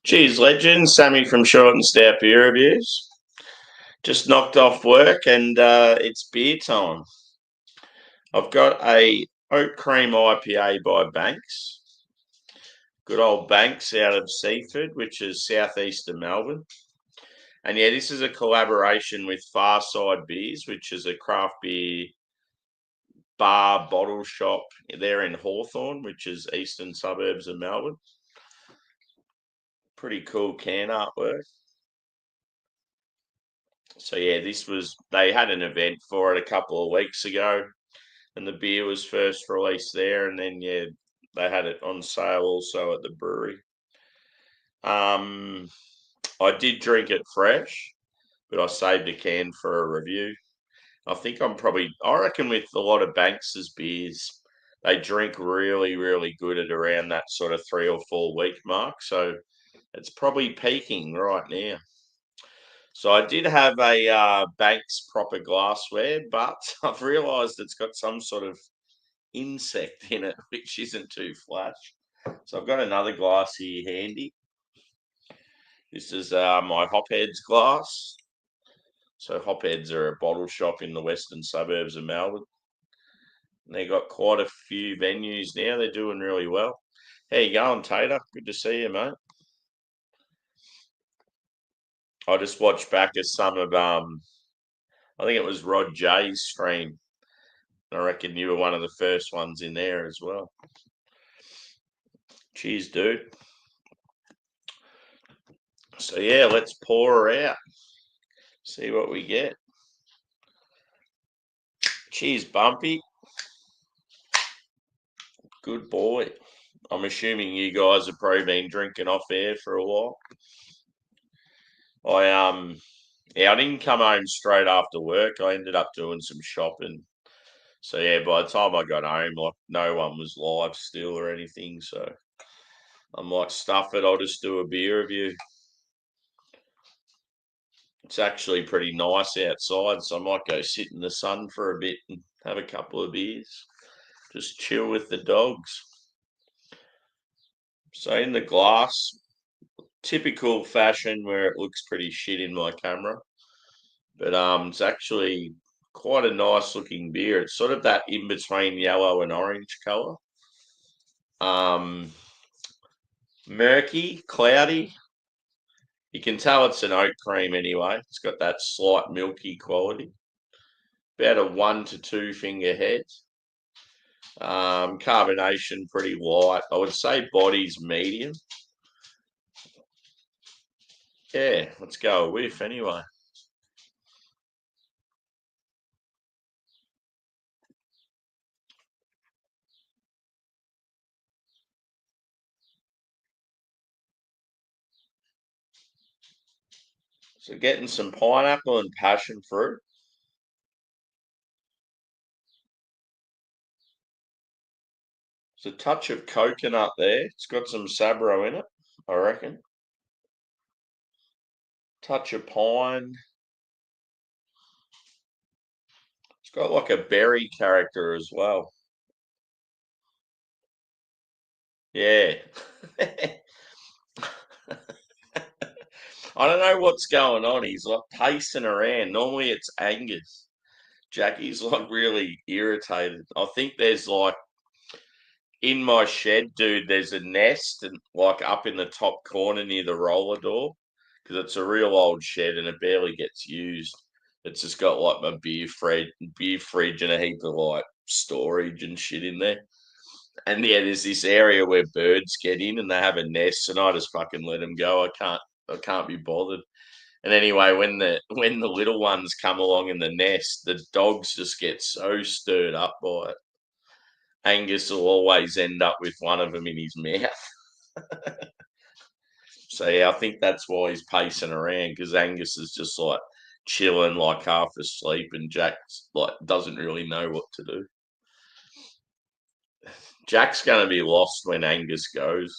Geez, legend, Sammy from Short and Stout Beer Reviews. Just knocked off work and it's beer time. I've got a oat cream IPA by Banks. Good old Banks out of Seaford, which is southeast of Melbourne. And yeah, this is a collaboration with Farside Beers, which is a craft beer bar bottle shop there in Hawthorn, which is eastern suburbs of Melbourne. Pretty cool can artwork. So yeah, they had an event for it a couple of weeks ago, and the beer was first released there, and then yeah, they had it on sale also at the brewery. I did drink it fresh, but I saved a can for a review. I reckon with a lot of Banks's beers, they drink really, really good at around that sort of 3 or 4 week mark. So it's probably peaking right now. So I did have a Banks proper glassware, but I've realised it's got some sort of insect in it, which isn't too flash. So I've got another glass here handy. This is my Hopheads glass. So Hopheads are a bottle shop in the western suburbs of Melbourne. And they got quite a few venues now. They're doing really well. How you going, Tater? Good to see you, mate. I just watched back at some of I think it was Rod J's stream. I reckon you were one of the first ones in there as well. Cheers, dude. So yeah, let's pour her out. See what we get. Cheers, Bumpy. Good boy. I'm assuming you guys have probably been drinking off air for a while. I didn't come home straight after work. I ended up doing some shopping. So yeah, by the time I got home, like no one was live still or anything. So I'm like, stuff it. I'll just do a beer review. It's actually pretty nice outside, so I might go sit in the sun for a bit and have a couple of beers. Just chill with the dogs. So in the glass, typical fashion where it looks pretty shit in my camera. But it's actually quite a nice looking beer. It's sort of that in between yellow and orange colour. Murky, cloudy. You can tell it's an oat cream anyway. It's got that slight milky quality. About a 1 to 2 finger head. Carbonation pretty light. I would say body's medium. Yeah, let's go a whiff anyway. So getting some pineapple and passion fruit. There's a touch of coconut there. It's got some Sabro in it, I reckon. Touch of pine. It's got like a berry character as well. Yeah. I don't know what's going on. He's like pacing around. Normally it's Angus. Jackie's like really irritated. I think there's like in my shed, dude, there's a nest and like up in the top corner near the roller door because it's a real old shed and it barely gets used. It's just got like my beer fridge, and a heap of like storage and shit in there. And yeah, there's this area where birds get in and they have a nest, and I just fucking let them go. I can't be bothered. And anyway, when the little ones come along in the nest, the dogs just get so stirred up by it. Angus will always end up with one of them in his mouth. So yeah, I think that's why he's pacing around because Angus is just like chilling, like half asleep, and Jack like doesn't really know what to do. Jack's going to be lost when Angus goes.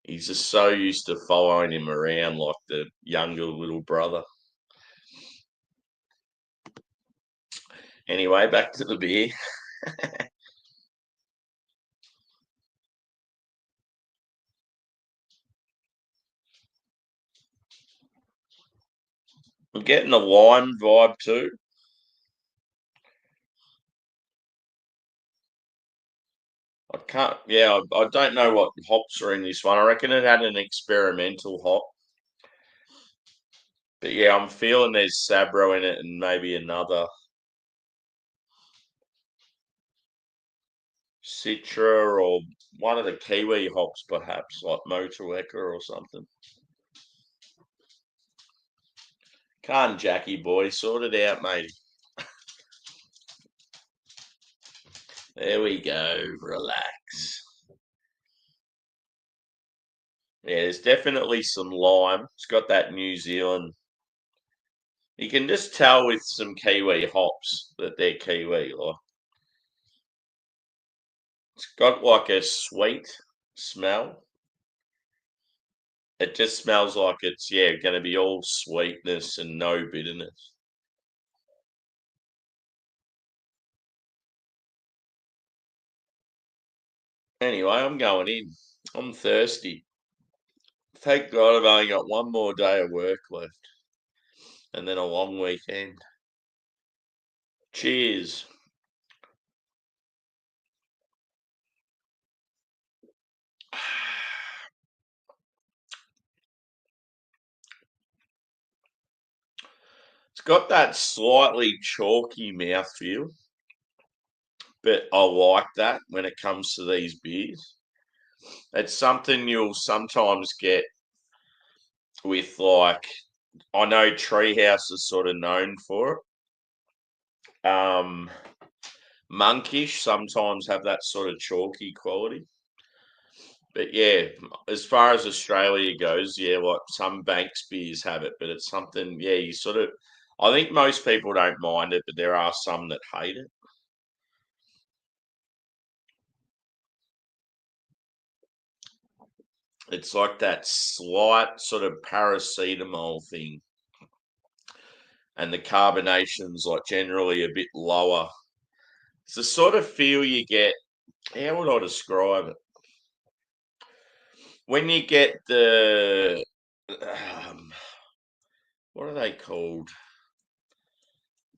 He's just so used to following him around like the younger little brother. Anyway, back to the beer. I'm getting a lime vibe too. I don't know what hops are in this one. I reckon it had an experimental hop. But yeah, I'm feeling there's Sabro in it and maybe another Citra or one of the Kiwi hops, perhaps, like Motueka or something. Can't Jackie boy, sort it out, matey. There we go. Relax. Yeah, there's definitely some lime. It's got that New Zealand. You can just tell with some Kiwi hops that they're Kiwi. Like it's got like a sweet smell. It just smells like it's going to be all sweetness and no bitterness. Anyway, I'm going in. I'm thirsty. Thank God I've only got one more day of work left and then a long weekend. Cheers. It's got that slightly chalky mouthfeel, but I like that when it comes to these beers. It's something you'll sometimes get with, like, I know Treehouse is sort of known for it. Monkish sometimes have that sort of chalky quality. But yeah, as far as Australia goes, yeah, like some Banks beers have it, but it's something, yeah, you sort of, I think most people don't mind it, but there are some that hate it. It's like that slight sort of paracetamol thing, and the carbonation's like generally a bit lower. It's the sort of feel you get. How would I describe it? When you get um, what are they called?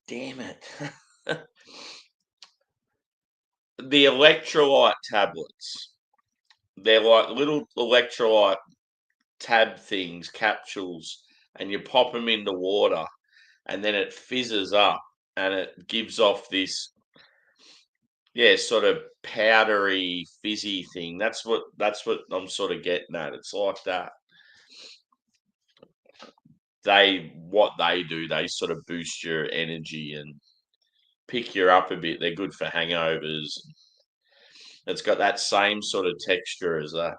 Damn it. The electrolyte tablets. They're like little electrolyte tab things, capsules, and you pop them into water and then it fizzes up and it gives off this, yeah, sort of powdery, fizzy thing. That's what I'm sort of getting at. It's like that. What they do, they sort of boost your energy and pick you up a bit. They're good for hangovers. It's got that same sort of texture as that.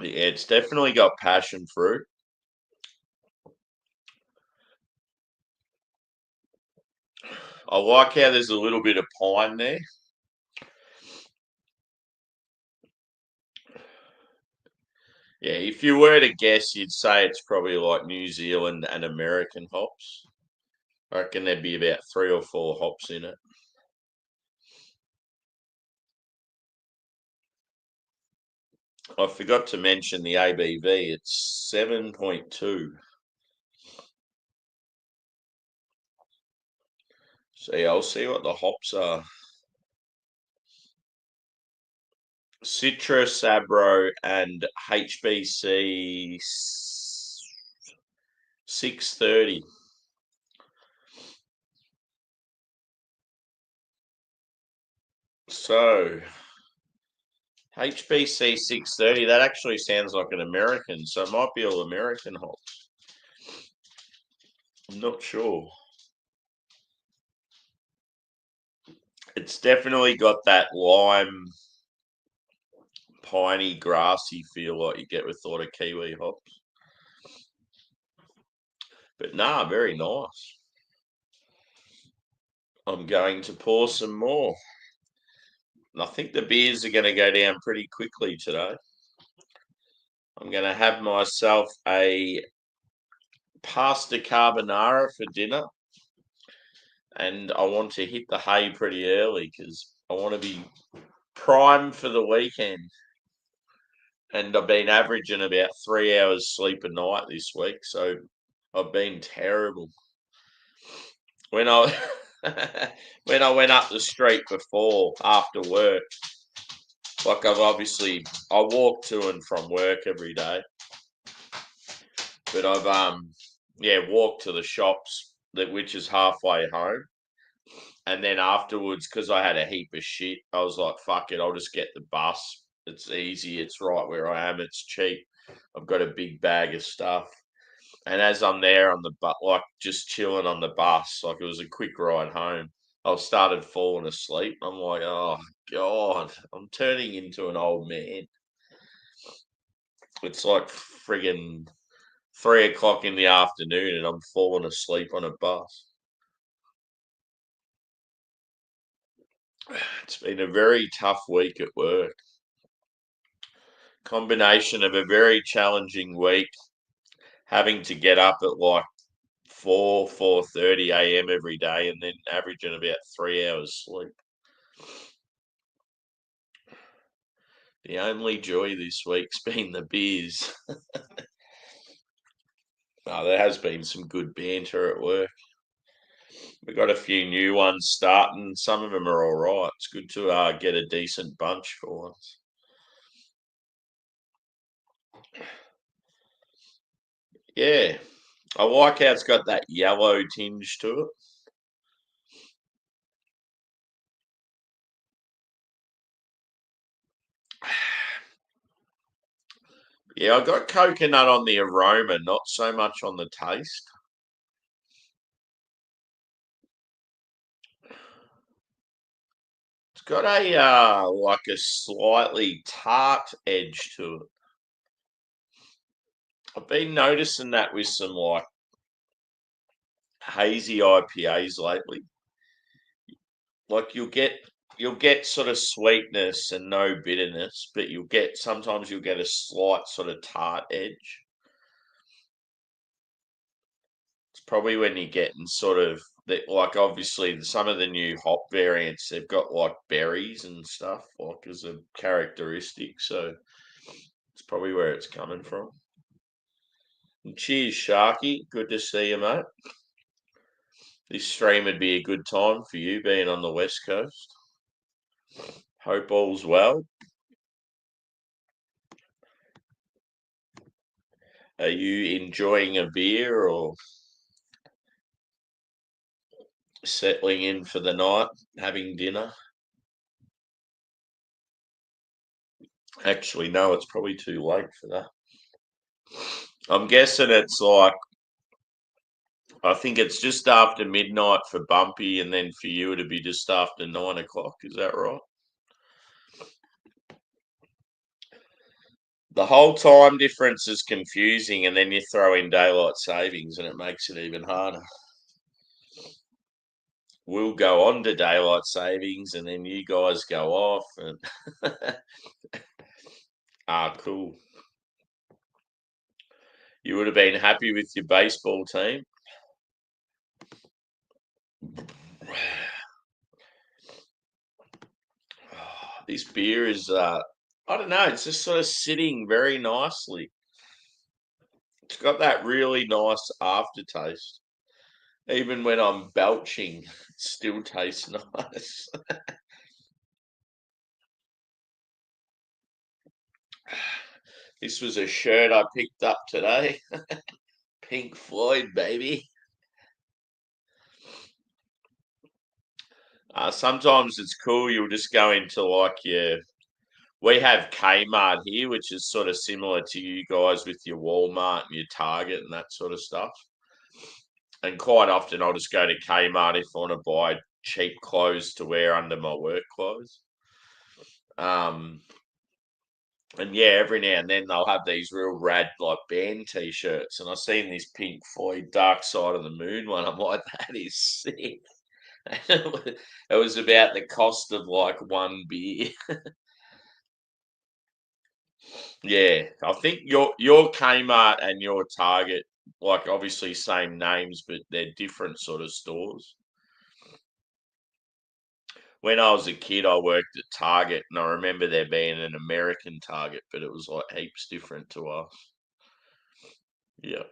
Yeah, it's definitely got passion fruit. I like how there's a little bit of pine there. Yeah, if you were to guess, you'd say it's probably like New Zealand and American hops. I reckon there'd be about 3 or 4 hops in it. I forgot to mention the ABV. It's 7.2. So yeah, I'll see what the hops are. Citra, Sabro, and HBC 630. So HBC 630, that actually sounds like an American, so it might be all American hops. I'm not sure. It's definitely got that lime, piney, grassy feel like you get with sort of Kiwi hops. But nah, very nice. I'm going to pour some more. And I think the beers are going to go down pretty quickly today. I'm going to have myself a pasta carbonara for dinner. And I want to hit the hay pretty early because I want to be primed for the weekend. and I've been averaging about 3 hours sleep a night this week, so I've been terrible. When I when I went up the street before after work, like I walk to and from work every day, but I've walked to the shops which is halfway home, and then afterwards because I had a heap of shit, I was like, fuck it, I'll just get the bus. It's easy. It's right where I am. It's cheap. I've got a big bag of stuff. And as I'm there on the like just chilling on the bus, like it was a quick ride home, I started falling asleep. I'm like, oh God, I'm turning into an old man. It's like friggin' 3 o'clock in the afternoon and I'm falling asleep on a bus. It's been a very tough week at work. Combination of a very challenging week, having to get up at like 4:30 a.m. every day and then averaging about 3 hours sleep. The only joy this week's been the beers. Oh, there has been some good banter at work. We've got a few new ones starting. Some of them are all right. It's good to get a decent bunch for once. Yeah, I like how it's got that yellow tinge to it. Yeah, I got coconut on the aroma, not so much on the taste. It's got a like a slightly tart edge to it. I've been noticing that with some like hazy IPAs lately. Like you'll get sort of sweetness and no bitterness, but sometimes you'll get a slight sort of tart edge. It's probably when you're getting sort of that, like obviously some of the new hop variants, they've got like berries and stuff, like as a characteristic. So it's probably where it's coming from. And cheers, Sharky. Good to see you, mate. This stream would be a good time for you being on the West Coast. Hope all's well. Are you enjoying a beer or settling in for the night, having dinner? Actually, no, it's probably too late for that. I'm guessing it's like, I think it's just after midnight for Bumpy, and then for you it'd be just after 9 o'clock. Is that right? The whole time difference is confusing, and then you throw in daylight savings, and it makes it even harder. We'll go on to daylight savings, and then you guys go off. And cool. You would have been happy with your baseball team. This beer is, I don't know, it's just sort of sitting very nicely. It's got that really nice aftertaste. Even when I'm belching, it still tastes nice. This was a shirt I picked up today. Pink Floyd, baby. Sometimes it's cool. You'll just go into like we have Kmart here, which is sort of similar to you guys with your Walmart and your Target and that sort of stuff. And quite often I'll just go to Kmart if I want to buy cheap clothes to wear under my work clothes. Um, and yeah, every now and then they'll have these real rad like band t-shirts. And I've seen this Pink Floyd Dark Side of the Moon one. I'm like, that is sick. It was about the cost of like one beer. Yeah, I think your Kmart and your Target, like obviously same names, but they're different sort of stores. when I was a kid, I worked at Target, and I remember there being an American Target, but it was like heaps different to us. Yep.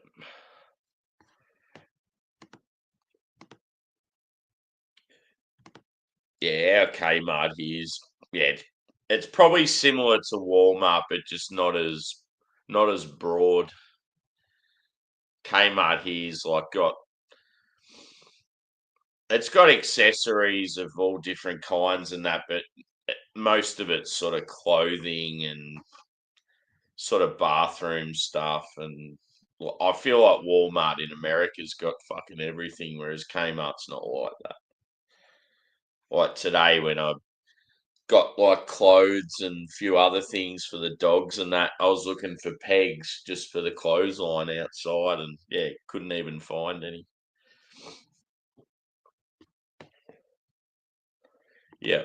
Yeah, our Kmart here is, yeah, it's probably similar to Walmart, but just not as broad. Kmart here's like it's got accessories of all different kinds and that, but most of it's sort of clothing and sort of bathroom stuff. And I feel like Walmart in America's got fucking everything, whereas Kmart's not like that. Like today when I got like clothes and a few other things for the dogs and that, I was looking for pegs just for the clothesline outside, and yeah, couldn't even find any. Yeah,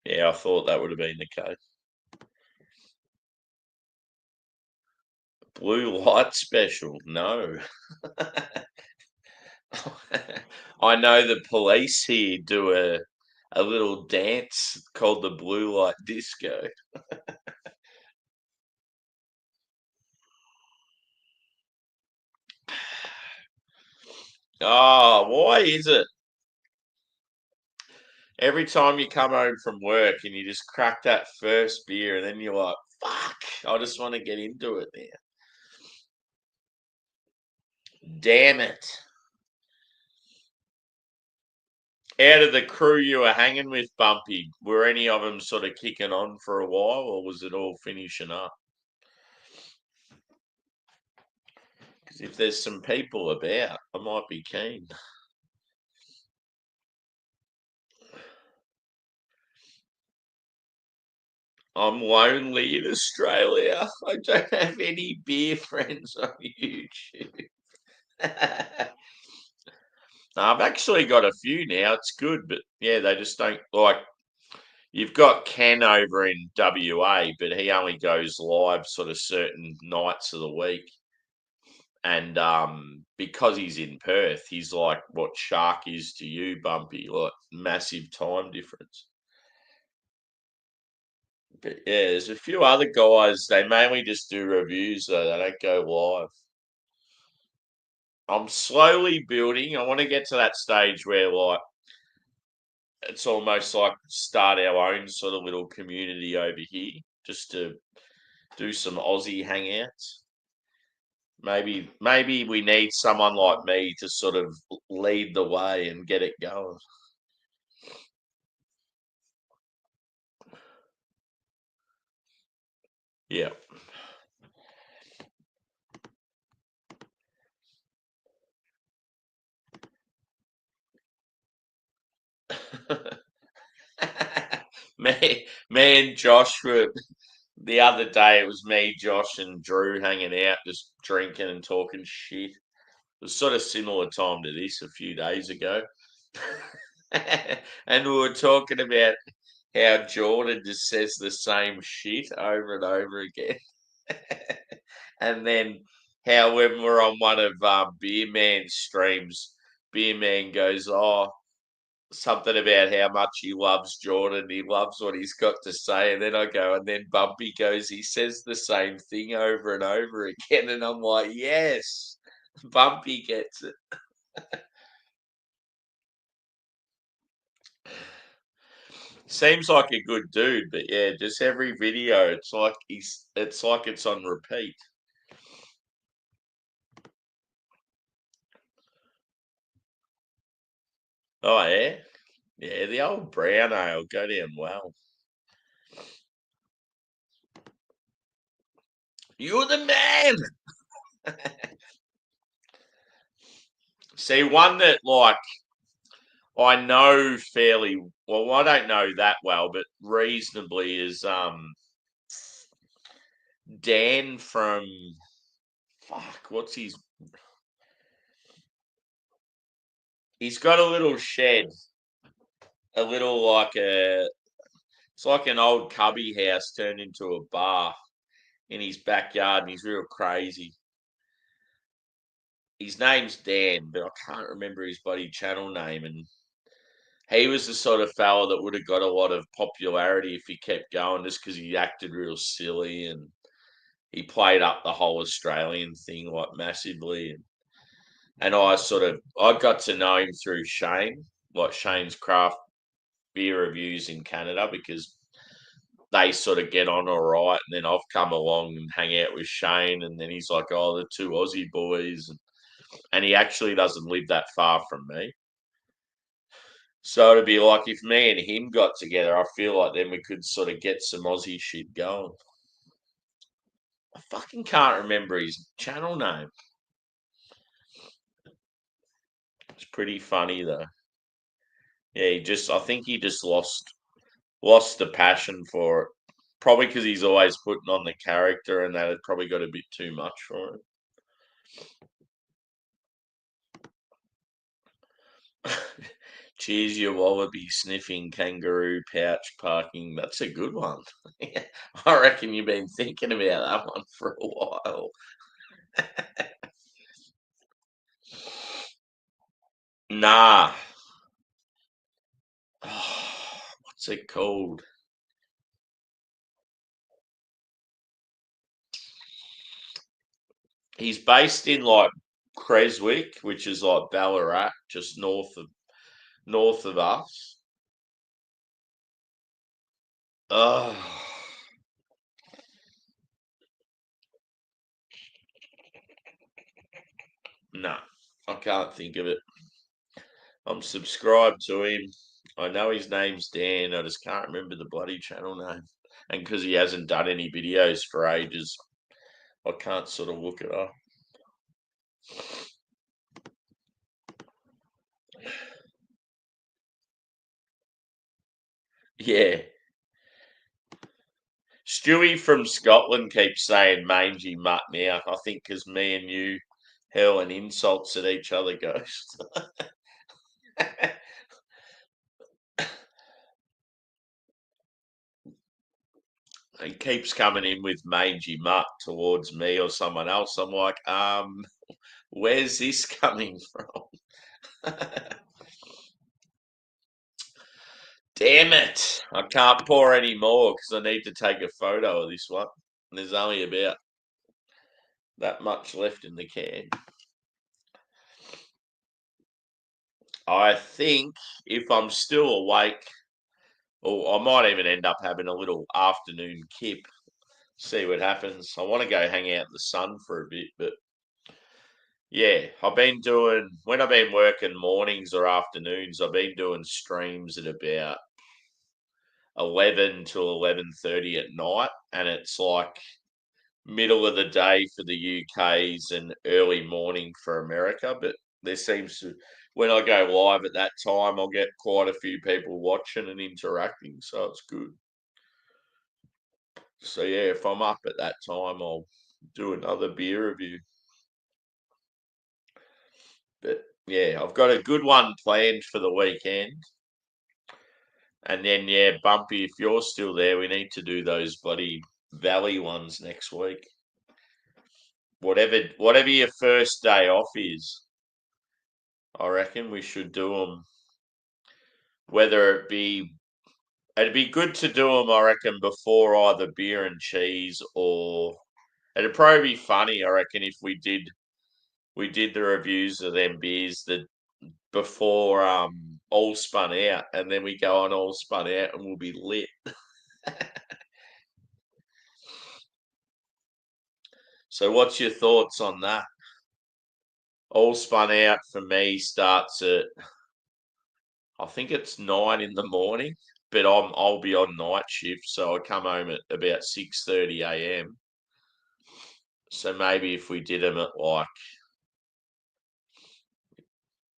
yeah, I thought that would have been the case. Blue light special? No. I know the police here do a little dance called the blue light disco. Oh, why is it? Every time you come home from work and you just crack that first beer and then you're like, fuck, I just want to get into it now. Damn it. Out of the crew you were hanging with, Bumpy, were any of them sort of kicking on for a while, or was it all finishing up? Because if there's some people about, I might be keen. I'm lonely in Australia. I don't have any beer friends on YouTube. I've actually got a few now. It's good, but yeah, they just don't like. You've got Ken over in WA, but he only goes live sort of certain nights of the week. And because he's in Perth, he's like what Shark is to you, Bumpy, like massive time difference. But yeah, there's a few other guys. They mainly just do reviews though. They don't go live. I'm slowly building. I want to get to that stage where like it's almost like start our own sort of little community over here, just to do some Aussie hangouts. Maybe we need someone like me to sort of lead the way and get it going. Yeah. me and Josh were the other day. It was me, Josh, and Drew hanging out, just drinking and talking shit. It was sort of similar time to this a few days ago, and we were talking about how Jordan just says the same shit over and over again, and then how when we're on one of Beer Man's streams, Beer Man goes, "Oh, something about how much he loves Jordan. He loves what he's got to say." And then I go, and then Bumpy goes, he says the same thing over and over again. And I'm like, yes, Bumpy gets it. Seems like a good dude, but yeah, just every video, it's like it's on repeat. Oh yeah, yeah. The old brown ale go down well. You're the man. See, one that like I know fairly well. I don't know that well, but reasonably is Dan from fuck. What's his? He's got a little shed, a little like a. It's like an old cubby house turned into a bar in his backyard, and he's real crazy. His name's Dan, but I can't remember his bloody channel name. And He was the sort of fella that would have got a lot of popularity if he kept going, just because he acted real silly and he played up the whole Australian thing like massively. And I got to know him through Shane, like Shane's craft beer reviews in Canada, because they sort of get on all right. And then I've come along and hang out with Shane, and then he's like, "Oh, the two Aussie boys," and he actually doesn't live that far from me. So it'd be like if me and him got together, I feel like then we could sort of get some Aussie shit going. I fucking can't remember his channel name. It's pretty funny though. Yeah, I think he just lost the passion for it. Probably because he's always putting on the character, and that had probably got a bit too much for him. Cheers, your wallaby sniffing kangaroo pouch parking. That's a good one. I reckon you've been thinking about that one for a while. Nah. Oh, what's it called? He's based in like Creswick, which is like Ballarat, just north of us. Oh, no, I can't think of it. I'm subscribed to him. I know his name's Dan. I just can't remember the bloody channel name. And because he hasn't done any videos for ages, I can't sort of look it up. Yeah. Stewie from Scotland keeps saying mangy mutt now. I think because me and you hurling insults at each other, Ghost. He keeps coming in with mangy mutt towards me or someone else. I'm like, where's this coming from? Damn it! I can't pour any more because I need to take a photo of this one. There's only about that much left in the can. I think if I'm still awake, or I might even end up having a little afternoon kip, see what happens. I want to go hang out in the sun for a bit, but yeah, when I've been working mornings or afternoons, I've been doing streams at about 11 to 11:30 at night, and it's like middle of the day for the UK's and early morning for America. But there seems to, when I go live at that time, I'll get quite a few people watching and interacting, so it's good. So yeah, if I'm up at that time, I'll do another beer review. But yeah, I've got a good one planned for the weekend. And then yeah, Bumpy, if you're still there, we need to do those bloody Valley ones next week. Whatever your first day off is, I reckon we should do them. Whether it'd be good to do them, I reckon, before either beer and cheese, or it'd probably be funny, I reckon, if we did the reviews of them beers that before all spun out, and then we go on all spun out and we'll be lit. So what's your thoughts on that? All spun out for me starts at, I think it's 9 in the morning, but I'll be on night shift, so I come home at about 6:30 a.m. So maybe if we did them at like,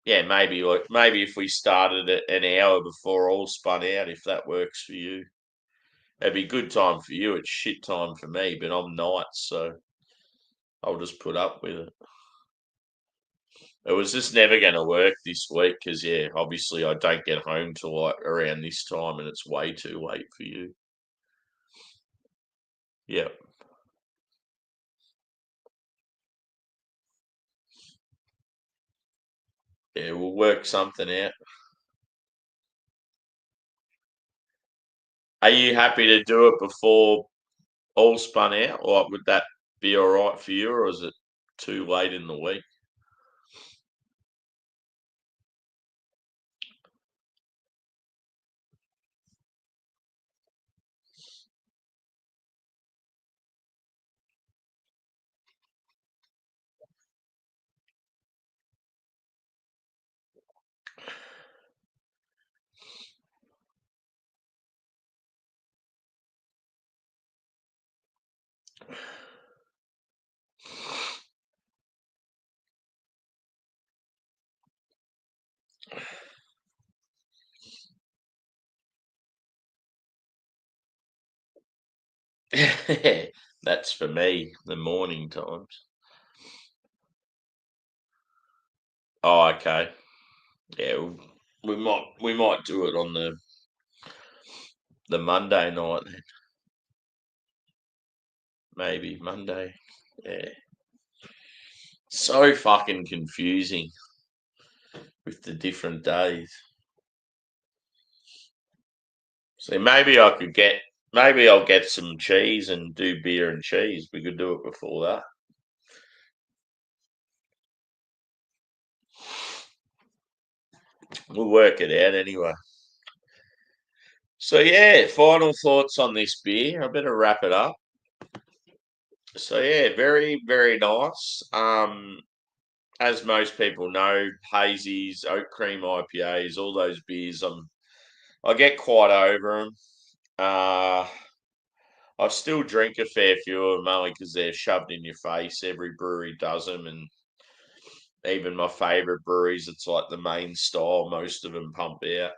yeah, maybe if we started at an hour before all spun out, if that works for you. It'd be good time for you. It's shit time for me, but I'm nights, so I'll just put up with it. It was just never going to work this week because, yeah, obviously I don't get home till like around this time, and it's way too late for you. Yeah, yeah, we'll work something out. Are you happy to do it before all spun out? Or would that be all right for you, or is it too late in the week? That's for me, the morning times. Oh, okay. Yeah, we might do it on the Monday night then. Maybe Monday. Yeah. So fucking confusing with the different days. So maybe I'll get some cheese and do beer and cheese. We could do it before that. We'll work it out anyway. So yeah, final thoughts on this beer. I better wrap it up. So yeah, very, very nice. As most people know, hazies, oat cream IPAs, all those beers, I get quite over them. Uh, I still drink a fair few of them only because they're shoved in your face. Every brewery does them, and even my favourite breweries, it's like the main style. Most of them pump out.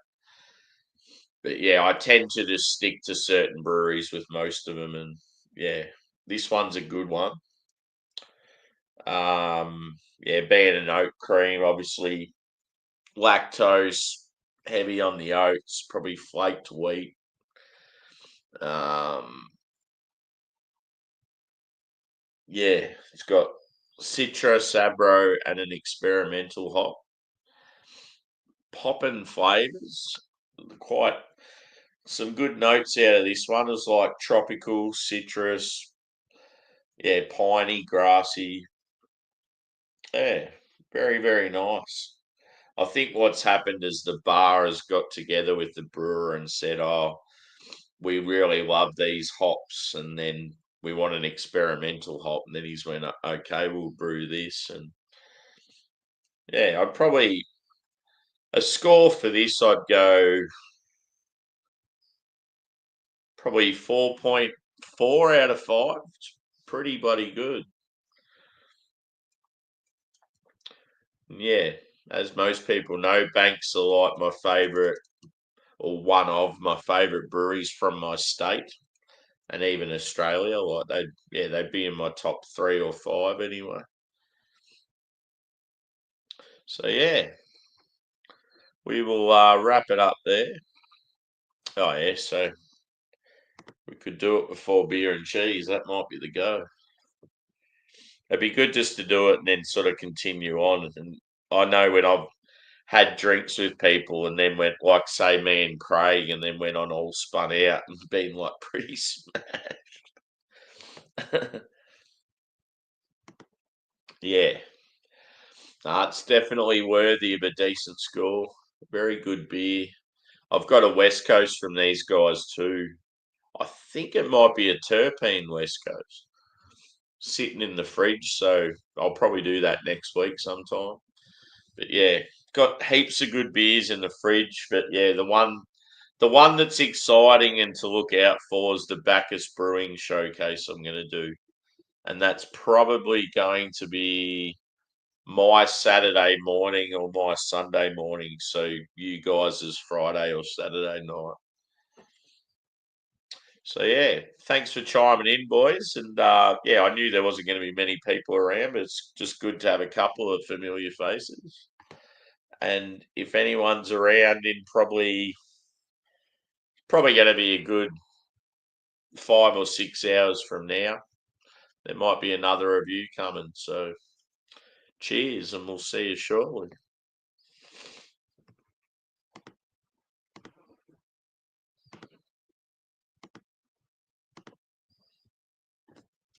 But yeah, I tend to just stick to certain breweries with most of them, and yeah, this one's a good one. Yeah, being an oat cream, obviously lactose, heavy on the oats, probably flaked wheat. Um, yeah, it's got Citra, Sabro, and an experimental hop. Poppin' flavors, quite some good notes out of this one. Is like tropical, citrus, yeah, piney, grassy. Yeah, very, very nice. I think what's happened is the bar has got together with the brewer and said, "Oh, we really love these hops," and then we want an experimental hop, and then he's went, "Okay, we'll brew this." And yeah, I'd probably a score for this. I'd go probably 4.4 out of 5. It's pretty bloody good. Yeah, as most people know, Banks are like my favourite or one of my favourite breweries from my state and even Australia. Like they'd be in my top 3 or 5 anyway. So yeah, we will wrap it up there. Oh yeah, so we could do it before beer and cheese. That might be the go. It'd be good just to do it and then sort of continue on. And I know when I've had drinks with people and then went like say me and Craig and then went on all spun out and been like pretty smashed. Yeah. It's definitely worthy of a decent score. Very good beer. I've got a West Coast from these guys too. I think it might be a terpene West Coast sitting in the fridge, so I'll probably do that next week sometime. But yeah, got heaps of good beers in the fridge. But yeah, the one that's exciting and to look out for is the Bacchus Brewing showcase I'm going to do, and that's probably going to be my Saturday morning or my Sunday morning. So you guys is Friday or Saturday night. So yeah, thanks for chiming in, boys. And yeah, I knew there wasn't going to be many people around, but it's just good to have a couple of familiar faces. And if anyone's around in probably going to be a good 5 or 6 hours from now, there might be another review coming. So cheers, and we'll see you shortly.